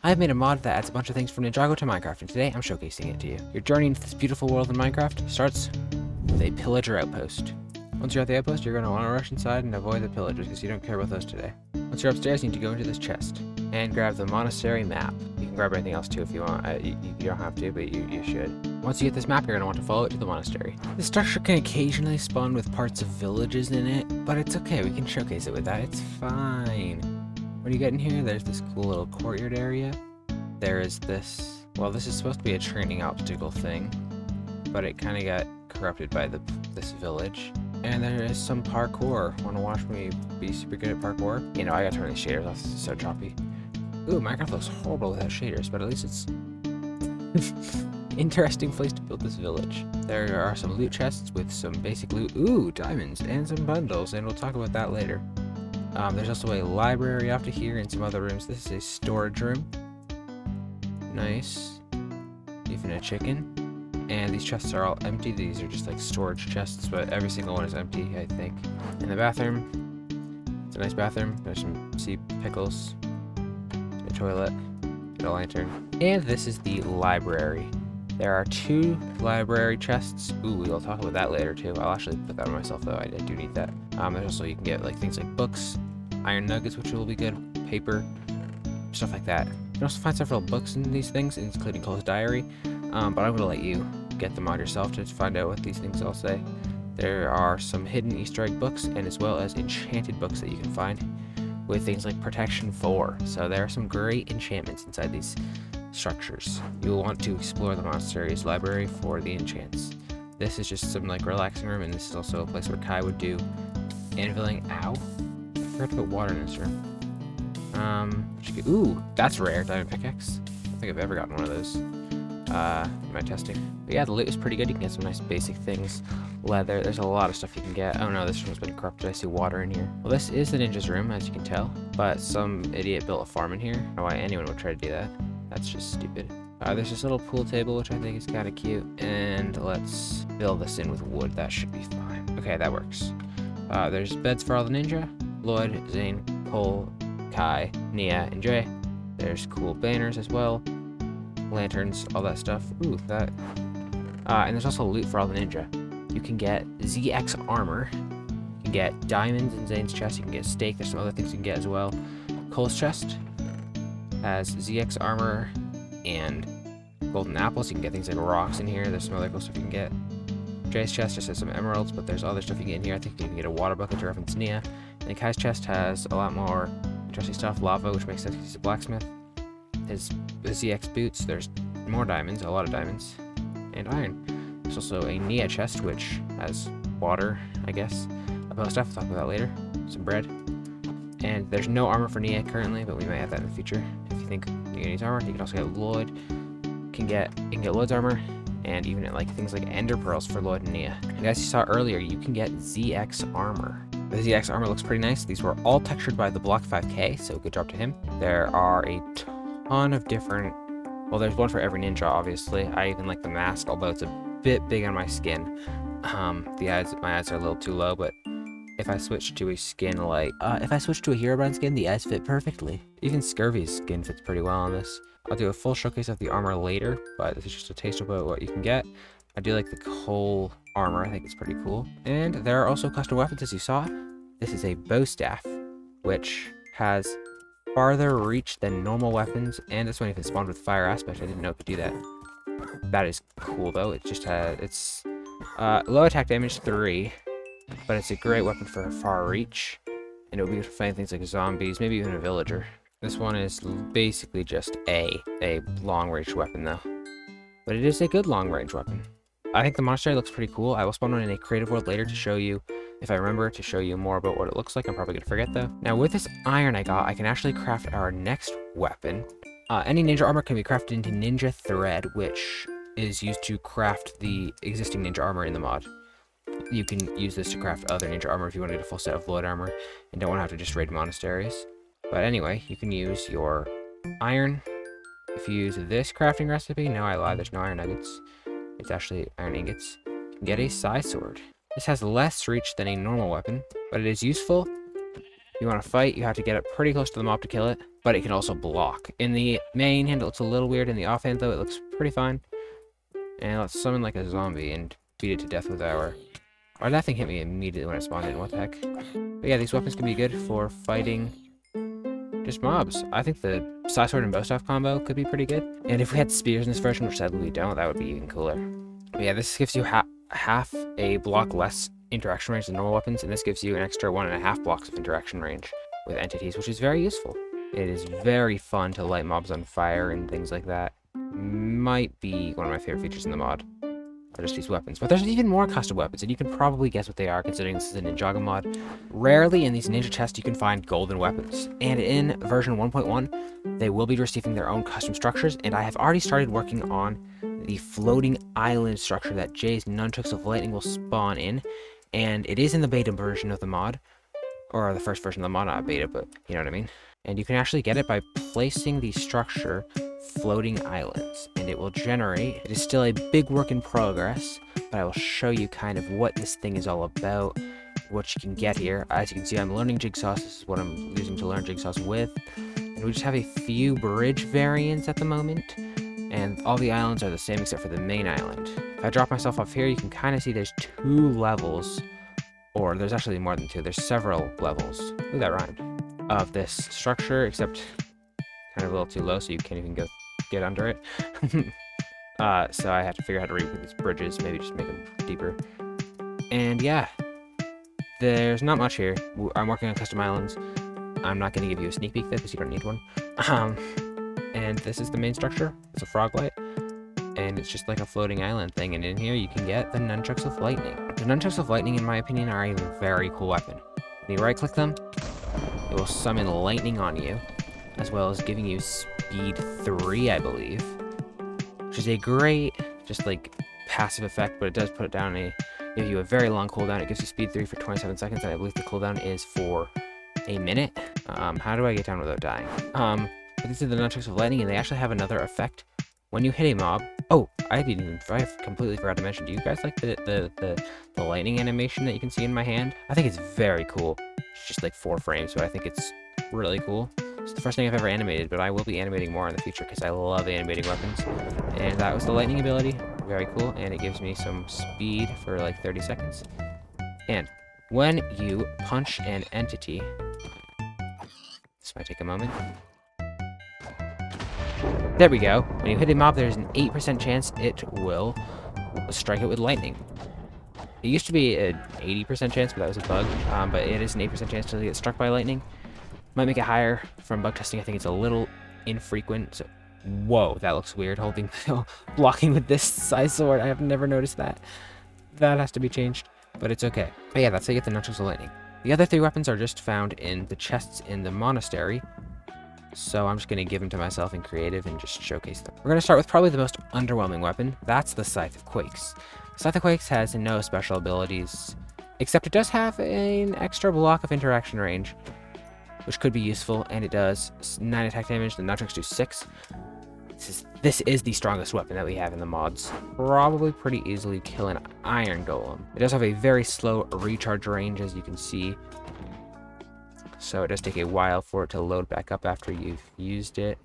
I've made a mod that adds a bunch of things from Ninjago to Minecraft, and today I'm showcasing it to you. Your journey into this beautiful world in Minecraft starts with a pillager outpost. Once you're at the outpost, you're going to want to rush inside and avoid the pillagers because you don't care about those today. Once you're upstairs, you need to go into this chest and grab the monastery map. You can grab anything else too if you want. You don't have to, but you should. Once you get this map, you're going to want to follow it to the monastery. The structure can occasionally spawn with parts of villages in it, but it's okay. We can showcase it with that. It's fine. When you get in here, there's this cool little courtyard area. There is this, well, this is supposed to be a training obstacle thing, but it kind of got corrupted by this village. And there is some parkour. Want to watch me be super good at parkour? You know, I gotta turn these shaders off. This is so choppy. Ooh, Minecraft looks horrible without shaders, but at least it's interesting place to build this village. There are some loot chests with some basic loot. Ooh, diamonds and some bundles, and we'll talk about that later. There's also a library off to here and some other rooms. This is a storage room. Nice. Even a chicken. And these chests are all empty. These are just like storage chests, but every single one is empty, I think. In the bathroom, it's a nice bathroom. There's some sea pickles, a toilet, a lantern. And this is the library. There are 2 library chests. Ooh, we'll talk about that later too. I'll actually put that on myself though. I do need that. There's also, you can get like things like books, iron nuggets, which will be good, paper, stuff like that. You can also find several books in these things, including Cole's diary. But I'm going to let you get them on yourself to find out what these things all say. There are some hidden Easter egg books, and as well as enchanted books that you can find with things like Protection 4. So there are some great enchantments inside these structures. You'll want to explore the monastery's library for the enchants. This is just some like relaxing room, and this is also a place where Kai would do anviling. Ow! I forgot to put water in this room. Ooh, that's rare. Diamond pickaxe. I don't think I've ever gotten one of those. In my testing. But yeah, the loot is pretty good. You can get some nice basic things. Leather. There's a lot of stuff you can get. Oh no, this room's been corrupted. I see water in here. Well, this is the ninja's room, as you can tell. But some idiot built a farm in here. I don't know why anyone would try to do that. That's just stupid. There's this little pool table, which I think is kind of cute. And let's fill this in with wood. That should be fine. Okay, that works. There's beds for all the ninja. Lloyd, Zane, Cole, Kai, Nia, and Jay. There's cool banners as well. Lanterns, all that stuff. Ooh, that. And there's also loot for all the ninja. You can get ZX armor. You can get diamonds in Zane's chest. You can get steak. There's some other things you can get as well. Cole's chest has ZX armor and golden apples. You can get things like rocks in here. There's some other cool stuff you can get. Jay's chest just has some emeralds, but there's other stuff you can get in here. I think you can get a water bucket to reference Nia. And Kai's chest has a lot more interesting stuff. Lava, which makes sense because he's a blacksmith. His ZX boots, there's more diamonds, a lot of diamonds, and iron. There's also a Nia chest, which has water, I guess. A bow staff, we'll talk about that later. Some bread. And there's no armor for Nia currently, but we might have that in the future. If you think you need armor, you can also get Lloyd. You can get Lloyd's armor, and even like things like ender pearls for Lloyd and Nia. And as you saw earlier, you can get ZX armor. The ZX armor looks pretty nice. These were all textured by the Block 5K, so good job to him. There are a ton of different, well, there's one for every ninja, obviously. I even like the mask, although it's a bit big on my skin. My eyes are a little too low, but if I switch to a skin like, if I switch to a Herobrine skin, the eyes fit perfectly. Even Scurvy's skin fits pretty well on this. I'll do a full showcase of the armor later, but this is just a taste about what you can get. I do like the Cole armor, I think it's pretty cool. And there are also custom weapons, as you saw. This is a bow staff, which has farther reach than normal weapons, and this one even spawned with fire aspect. I didn't know it could do that. That is cool though. It just has, it's low attack damage 3, but it's a great weapon for far reach, and it would be good for fighting things like zombies, maybe even a villager. This one is basically just a long range weapon though, but it is a good long range weapon. I think the monastery looks pretty cool. I will spawn one in a creative world later to show you, if I remember, to show you more about what it looks like. I'm probably going to forget though. Now with this iron I got, I can actually craft our next weapon. Any ninja armor can be crafted into ninja thread, which is used to craft the existing ninja armor in the mod. You can use this to craft other ninja armor if you want to get a full set of Lloyd armor and don't want to have to just raid monasteries. But anyway, you can use your iron. If you use this crafting recipe, no, I lied, there's no iron nuggets. It's actually iron ingots. You can get a side sword. This has less reach than a normal weapon, but it is useful. If you want to fight, you have to get up pretty close to the mob to kill it, but it can also block. In the main hand, it looks a little weird. In the offhand, though, it looks pretty fine. And let's summon like a zombie and beat it to death with our... Why did that thing hit me immediately when I spawned in? What the heck? But yeah, these weapons can be good for fighting just mobs. I think the side sword and bow staff combo could be pretty good. And if we had spears in this version, which sadly we don't, that would be even cooler. But yeah, this gives you half a block less interaction range than normal weapons, and this gives you an extra 1.5 blocks of interaction range with entities, which is very useful. It is very fun to light mobs on fire and things like that. Might be one of my favorite features in the mod. Are just these weapons. But there's even more custom weapons, and you can probably guess what they are, considering this is a Ninjago mod. Rarely in these ninja chests you can find golden weapons. And in version 1.1, they will be receiving their own custom structures, and I have already started working on the floating island structure that Jay's Nunchucks of Lightning will spawn in. And it is in the beta version of the mod. Or the first version of the mod, not beta, but you know what I mean. And you can actually get it by placing the structure floating islands, and it will generate. It is still a big work in progress, but I will show you kind of what this thing is all about, what you can get here. As you can see, I'm learning jigsaws. This is what I'm using to learn jigsaws with. And we just have a few bridge variants at the moment, and all the islands are the same except for the main island. If I drop myself off here, you can kind of see there's 2 levels, or there's actually more than 2. There's several levels. Ooh, that rhymed. Of this structure, except kind of a little too low, so you can't even get under it. So I have to figure out how to rebuild these bridges, maybe just make them deeper. And yeah, there's not much here. I'm working on custom islands. I'm not going to give you a sneak peek though, because you don't need one. And this is the main structure. It's a frog light, and it's just like a floating island thing. And in here you can get the Nunchucks of Lightning. The Nunchucks of Lightning, in my opinion, are a very cool weapon. When you right-click them, it will summon lightning on you, as well as giving you speed 3, I believe, which is a great, just like passive effect, but it does put it down give you a very long cooldown. It gives you speed 3 for 27 seconds, and I believe the cooldown is for a minute. How do I get down without dying? But these are the Nunchucks of Lightning, and they actually have another effect. When you hit a mob, oh, I completely forgot to mention, do you guys like the lightning animation that you can see in my hand? I think it's very cool. It's just like 4 frames, but I think it's really cool. It's the first thing I've ever animated, but I will be animating more in the future because I love animating weapons. And that was the lightning ability. Very cool, and it gives me some speed for like 30 seconds. And when you punch an entity, this might take a moment. There we go. When you hit a mob, there's an 8% chance it will strike it with lightning. It used to be an 80% chance, but that was a bug. But it is an 8% chance to get struck by lightning. Might make it higher from bug testing. I think it's a little infrequent. So, whoa, that looks weird. Blocking with this size sword. I have never noticed that. That has to be changed, but it's okay. But yeah, that's how you get the Nunchucks of Lightning. The other 3 weapons are just found in the chests in the monastery. So I'm just going to give them to myself in creative and just showcase them. We're going to start with probably the most underwhelming weapon. That's the Scythe of Quakes. Scythe of Quakes has no special abilities, except it does have an extra block of interaction range, which could be useful, and it does 9 attack damage. The Nunchucks do 6. This is the strongest weapon that we have in the mods. Probably pretty easily kill an iron golem. It does have a very slow recharge range, as you can see. So it does take a while for it to load back up after you've used it.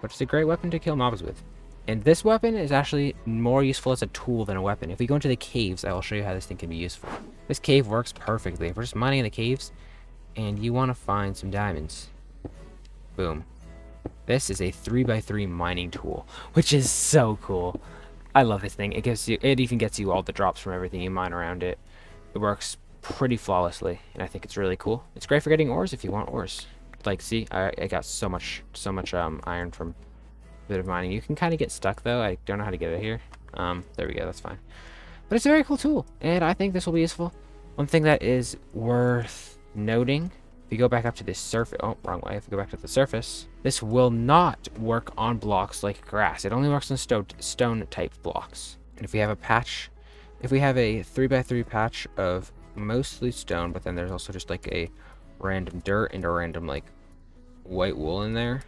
But it's a great weapon to kill mobs with. And this weapon is actually more useful as a tool than a weapon. If we go into the caves, I will show you how this thing can be useful. This cave works perfectly. If we're just mining in the caves and you want to find some diamonds, boom. This is a 3x3 mining tool, which is so cool. I love this thing. It even gets you all the drops from everything you mine around it. It works pretty flawlessly, and I think it's really cool. It's great for getting ores if you want ores. Like, see, I got so much iron from a bit of mining. You can kind of get stuck though. I don't know how to get it here. There we go. That's fine. But it's a very cool tool, and I think this will be useful. One thing that is worth noting: if you go back up to this surface, oh, wrong way. If you go back to the surface, this will not work on blocks like grass. It only works on stone type blocks. And if we have a patch, if we have a 3x3 patch of mostly stone, but then there's also just like a random dirt and a random like white wool in there,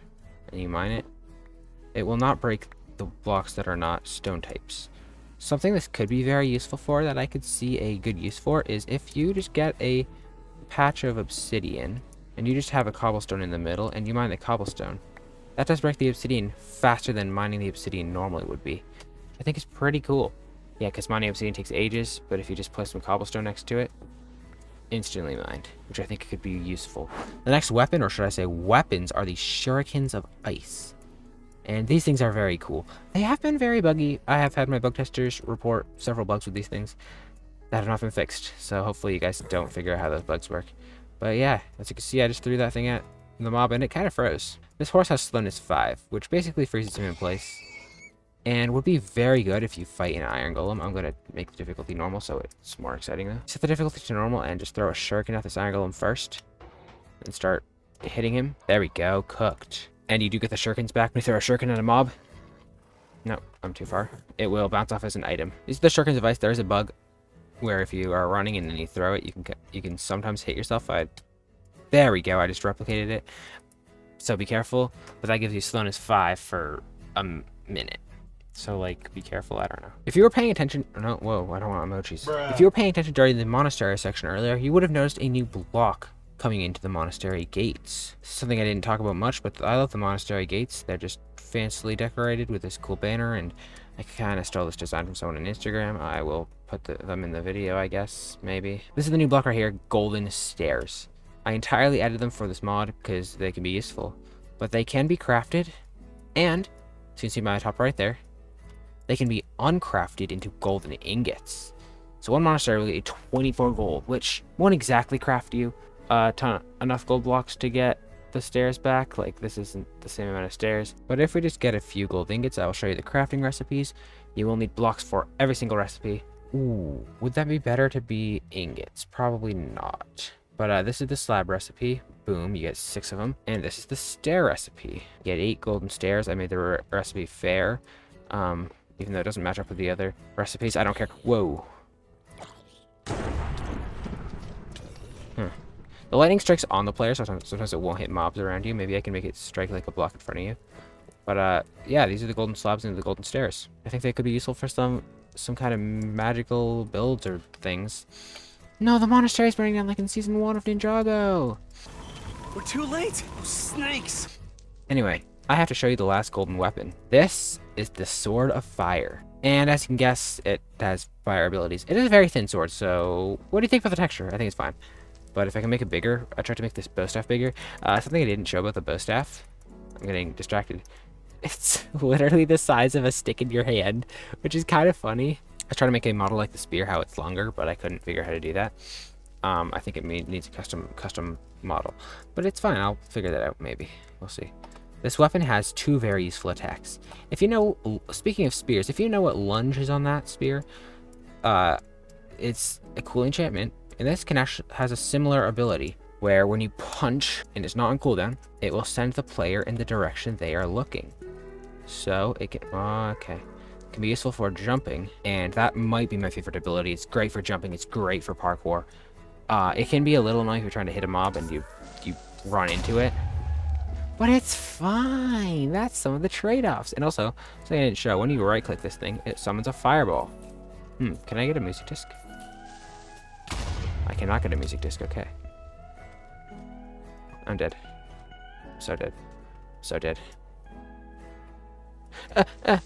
and you mine it, it will not break the blocks that are not stone types. Something this could be very useful for, that I could see a good use for, is if you just get a patch of obsidian and you just have a cobblestone in the middle, and you mine the cobblestone. That does break the obsidian faster than mining the obsidian normally would be. I think it's pretty cool. Yeah, because mining obsidian takes ages, but if you just place some cobblestone next to it, instantly mined, which I think could be useful. The next weapon, or should I say weapons, are these shurikens of ice. And these things are very cool. They have been very buggy. I have had my bug testers report several bugs with these things that have not been fixed. So hopefully you guys don't figure out how those bugs work. But yeah, as you can see, I just threw that thing at the mob and it kind of froze. This horse has slowness 5, which basically freezes him in place. And would be very good if you fight an iron golem. I'm going to make the difficulty normal so it's more exciting though. Set the difficulty to normal and just throw a shuriken at this iron golem first. And start hitting him. There we go, cooked. And you do get the shurikens back when you throw a shuriken at a mob. No, I'm too far. It will bounce off as an item. These are the shurikens of ice. There is a bug where if you are running and then you throw it, you can sometimes hit yourself. There we go. I just replicated it. So be careful. But that gives you slowness 5 for a minute. So like, be careful. I don't know. If you were paying attention, no, whoa, I don't want emojis. Bruh. If you were paying attention during the monastery section earlier, you would have noticed a new block coming into the monastery gates. Something I didn't talk about much, but I love the monastery gates. They're just fancily decorated with this cool banner, and I kind of stole this design from someone on Instagram. I will put them in the video, I guess, maybe. This is the new block right here, golden stairs. I entirely added them for this mod because they can be useful, but they can be crafted, and, as you can see by the top right there, they can be uncrafted into golden ingots. So one monastery will get you 24 gold, which won't exactly craft you enough gold blocks to get the stairs back. Like, this isn't the same amount of stairs, but if we just get a few gold ingots, I will show you the crafting recipes. You will need blocks for every single recipe. Ooh, would that be better to be ingots? Probably not. But this is the slab recipe. Boom, you get 6 of them. And this is the stair recipe. You get 8 golden stairs. I made the recipe fair, even though it doesn't match up with the other recipes. I don't care. Whoa. The lightning strikes on the player, so sometimes it won't hit mobs around you. Maybe I can make it strike like a block in front of you. But yeah, these are the golden slabs and the golden stairs. I think they could be useful for some kind of magical builds or things. No, the monastery's burning down like in season 1 of Ninjago. We're too late. Those snakes. Anyway, I have to show you the last golden weapon. This is the Sword of Fire. And as you can guess, it has fire abilities. It is a very thin sword, so what do you think about the texture? I think it's fine. But if I can make it bigger, I tried to make this bow staff bigger. Something I didn't show about the bow staff. I'm getting distracted. It's literally the size of a stick in your hand, which is kind of funny. I tried to make a model like the spear, how it's longer, but I couldn't figure out how to do that. I think it needs a custom model, but it's fine. I'll figure that out maybe. We'll see. This weapon has 2 very useful attacks. If you know, speaking of spears, if you know what lunge is on that spear, it's a cool enchantment. And this can actually has a similar ability where when you punch and it's not on cooldown, it will send the player in the direction they are looking. So it can, it can be useful for jumping, and that might be my favorite ability. It's great for jumping. It's great for parkour. It can be a little annoying if you're trying to hit a mob and you run into it, but it's fine. That's some of the trade-offs. And also, something I didn't show, when you right-click this thing, it summons a fireball. Can I get a music disc? I cannot get a music disc, okay. I'm dead. So dead. So dead. Why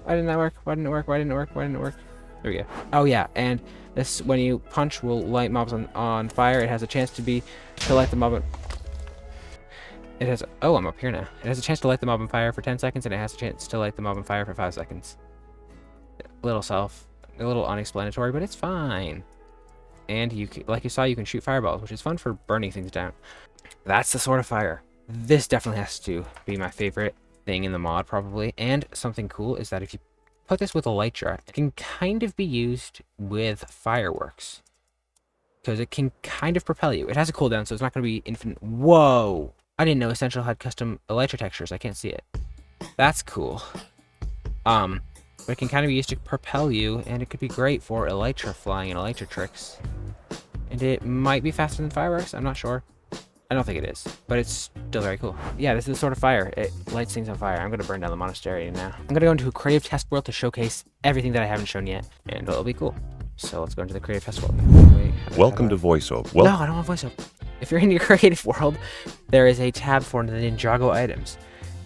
didn't that work? Why didn't it work? Why didn't it work? Why didn't it work? There we go. Oh yeah, and this, when you punch, will light mobs on fire. It has a chance to light the mob on... It has... Oh, I'm up here now. It has a chance to light the mob on fire for 10 seconds, and it has a chance to light the mob on fire for 5 seconds. A little unexplanatory, but it's fine. And like you saw, you can shoot fireballs, which is fun for burning things down. That's the Sword of Fire. This definitely has to be my favorite thing in the mod, probably. And something cool is that if you put this with elytra, it can kind of be used with fireworks, because it can kind of propel you. It has a cooldown, so it's not going to be infinite. Whoa! I didn't know Essential had custom elytra textures. I can't see it. That's cool. But it can kind of be used to propel you, and it could be great for elytra flying and elytra tricks. And it might be faster than fireworks, I'm not sure. I don't think it is, but it's still very cool. Yeah, this is the Sword of Fire. It lights things on fire. I'm going to burn down the monastery now. I'm going to go into a creative test world to showcase everything that I haven't shown yet, and it'll be cool. So let's go into the creative test world. Wait, Welcome to VoiceOver. No, I don't want VoiceOver. if you're in your creative world, there is a tab for the Ninjago items.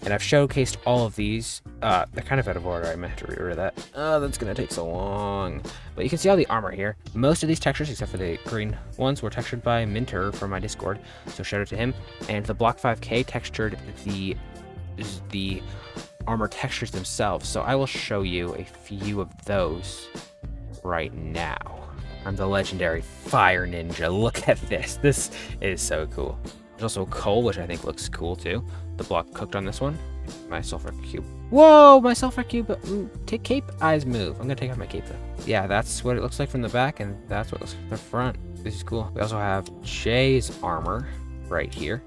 And I've showcased all of these. They're kind of out of order. I might have to reorder that. Oh, that's going to take so long. But you can see all the armor here. Most of these textures, except for the green ones, were textured by Minter from my Discord. So shout out to him. And the Block 5K textured the armor textures themselves. So I will show you a few of those right now. I'm the legendary Fire Ninja. Look at this. This is so cool. There's also coal, which I think looks cool too. The block cooked on this one. My sulfur cube. Whoa, my sulfur cube. Take cape, eyes move. I'm gonna take off my cape though. Yeah, that's what it looks like from the back, and that's what it looks like from the front. This is cool. We also have Jay's armor right here.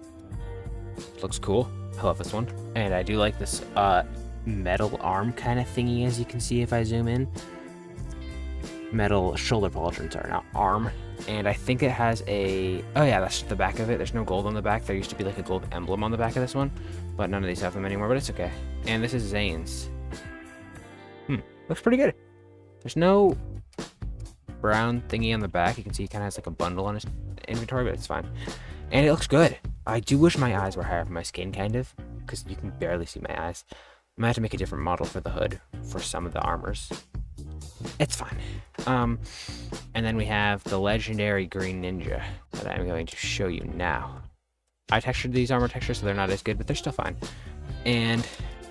Looks cool. I love this one. And I do like this metal arm kind of thingy, as you can see if I zoom in. Metal shoulder pauldrons are not arm. And I think it has a... Oh yeah, that's the back of it. There's no gold on the back. There used to be like a gold emblem on the back of this one, but none of these have them anymore, but it's okay. And this is Zane's. Looks pretty good. There's no brown thingy on the back. You can see he kind of has like a bundle on his inventory, but it's fine. And it looks good. I do wish my eyes were higher for my skin, kind of, because you can barely see my eyes. I might have to make a different model for the hood for some of the armors. It's fine. And then we have the legendary Green Ninja that I'm going to show you now. I textured these armor textures, so they're not as good, but they're still fine. And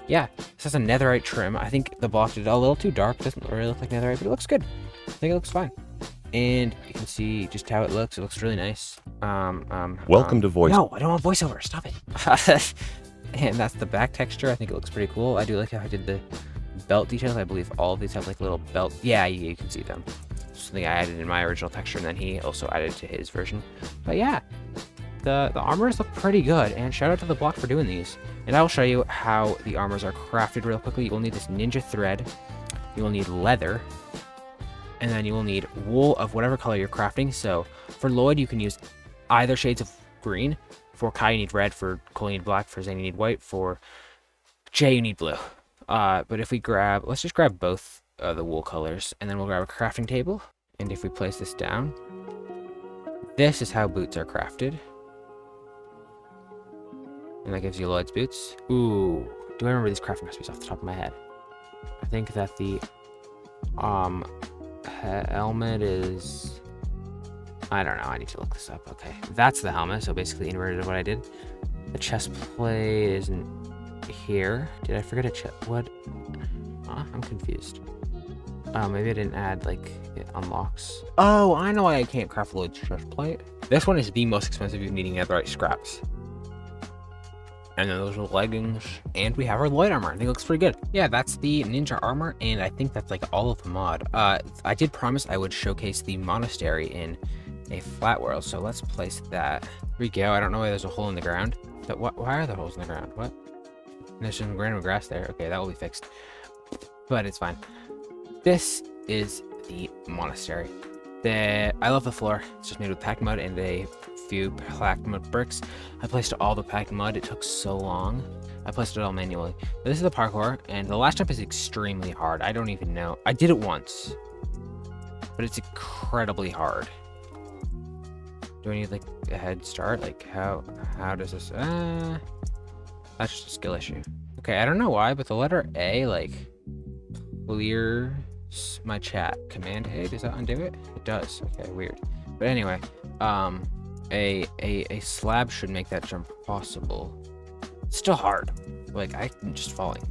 yeah, this has a netherite trim. I think the block did a little too dark. It doesn't really look like netherite, but it looks good. I think it looks fine. And you can see just how it looks. It looks really nice. Welcome to voice. No, I don't want voiceover. Stop it. And that's the back texture. I think it looks pretty cool. I do like how I did the belt details. I believe all of these have like little belt. Yeah, you can see them. Something I added in my original texture, and then he also added to his version. But yeah, the armors look pretty good, and shout out to the block for doing these. And I will show you how the armors are crafted real quickly. You will need this ninja thread. You will need leather, and then you will need wool of whatever color you're crafting. So for Lloyd, you can use either shades of green. For Kai, you need red. For Cole, you need black. For Zane, you need white. For Jay, you need blue. But if we grab, let's just grab both the wool colors, and then we'll grab a crafting table. And if we place this down, this is how boots are crafted. And that gives you Lloyd's boots. Ooh, do I remember these crafting recipes off the top of my head? I think that the helmet is... I don't know, I need to look this up. Okay, that's the helmet, so basically inverted what I did. The chest plate isn't here. Did I forget a chest? What? I'm confused. Maybe I didn't add, like, it unlocks. Oh, I know why I can't craft Lloyd's chest plate. This one is the most expensive if needing netherite scraps. And then those are leggings. And we have our Lloyd armor. I think it looks pretty good. Yeah, that's the ninja armor, and I think that's, like, all of the mod. I did promise I would showcase the monastery in a flat world, so let's place that. Here we go. I don't know why there's a hole in the ground. But why are there holes in the ground? What? There's some random grass there. Okay, that will be fixed. But it's fine. This is the monastery. I love the floor. It's just made with packed mud and a few packed mud bricks. I placed all the packed mud. It took so long. I placed it all manually. But this is the parkour, and the last jump is extremely hard. I don't even know. I did it once, but it's incredibly hard. Do I need like a head start? Like how does this? That's just a skill issue. Okay, I don't know why, but the letter A like clears my chat. Command A, does that undo it? It does. Okay, weird. But anyway, a slab should make that jump possible. It's still hard. Like I'm just falling.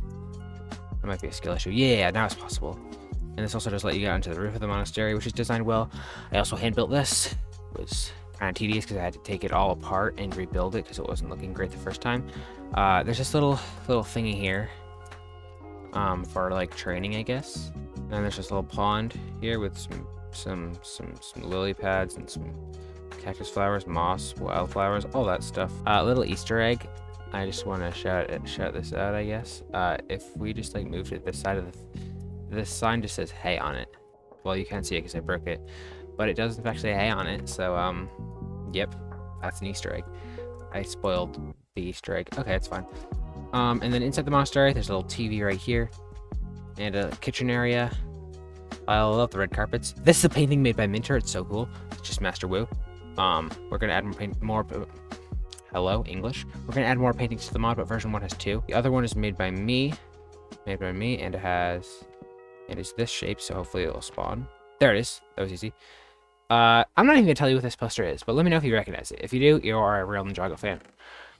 That might be a skill issue. Yeah, now it's possible. And this also does let you get onto the roof of the monastery, which is designed well. I also hand built this. It was kind of tedious because I had to take it all apart and rebuild it because it wasn't looking great the first time. There's this little thingy here for like training, I guess. And there's this little pond here with some lily pads and some cactus flowers, moss, wildflowers, all that stuff. Little Easter egg. I just want to shout this out, I guess. If we just like move to this side of this sign just says "Hey" on it. Well, you can't see it because I broke it, but it does in fact say "Hey" on it. So yep, that's an Easter egg. I spoiled the Easter egg. Okay, it's fine. And then inside the monastery, there's a little TV right here, and a kitchen area. I love the red carpets. This is a painting made by Minter. It's so cool. It's just Master Wu. We're gonna add more hello, English. We're gonna add more paintings to the mod, but version 1 has 2. The other one is made by me, and it's this shape, so hopefully it'll spawn. There it is. That was easy. I'm not even gonna tell you what this poster is, but let me know if you recognize it. If you do, you are a real Ninjago fan.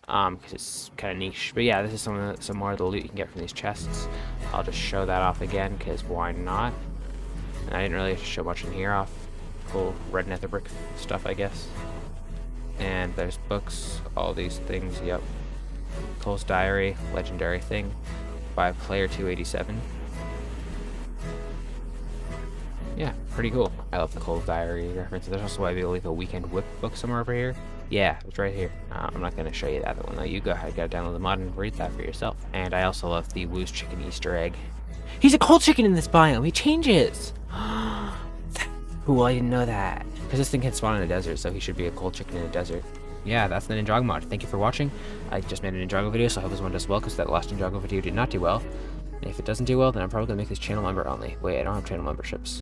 Because it's kind of niche. But yeah, this is some more of the loot you can get from these chests. I'll just show that off again, because why not? And I didn't really show much in here off cool red nether brick stuff, I guess. And there's books, all these things, yep. Cole's Diary, legendary thing, by player 287. Yeah, pretty cool. I love the Cole's Diary references. There's also, I believe, a Weekend Whip book somewhere over here. Yeah, it's right here. I'm not going to show you that one, though. You go ahead, gotta download the mod and read that for yourself. And I also love the Woo's Chicken Easter egg. He's a cold chicken in this biome! He changes! Cool, I didn't know that. Because this thing can spawn in a desert, so he should be a cold chicken in a desert. Yeah, that's the Ninjago mod. Thank you for watching. I just made a Ninjago video, so I hope this one does well, because that last Ninjago video did not do well. And if it doesn't do well, then I'm probably going to make this channel member only. Wait, I don't have channel memberships.